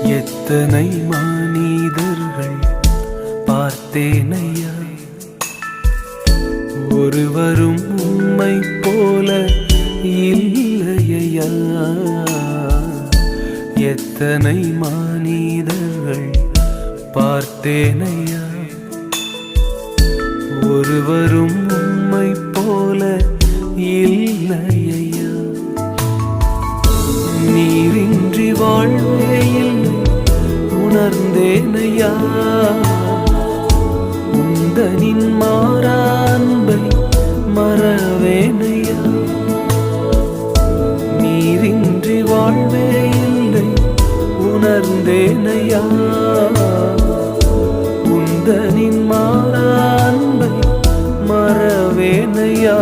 எத்தனை மனிதர்கள் பார்த்தேனையா, ஒருவரும் உம்மை போல இல்லையா. எத்தனை மனிதர்கள் பார்த்தேனையா, ஒருவரும் உம்மை போல இல்லையா. நீரின்றி வாழ்வே இல்லை உணர்ந்தேனையா, உந்தனின் மாறா அன்பை மறவேனையா. நீரின்றி வாழ்வே இல்லை உணர்ந்தேனையா, உந்தனின் மாறா அன்பை மறவேனையா.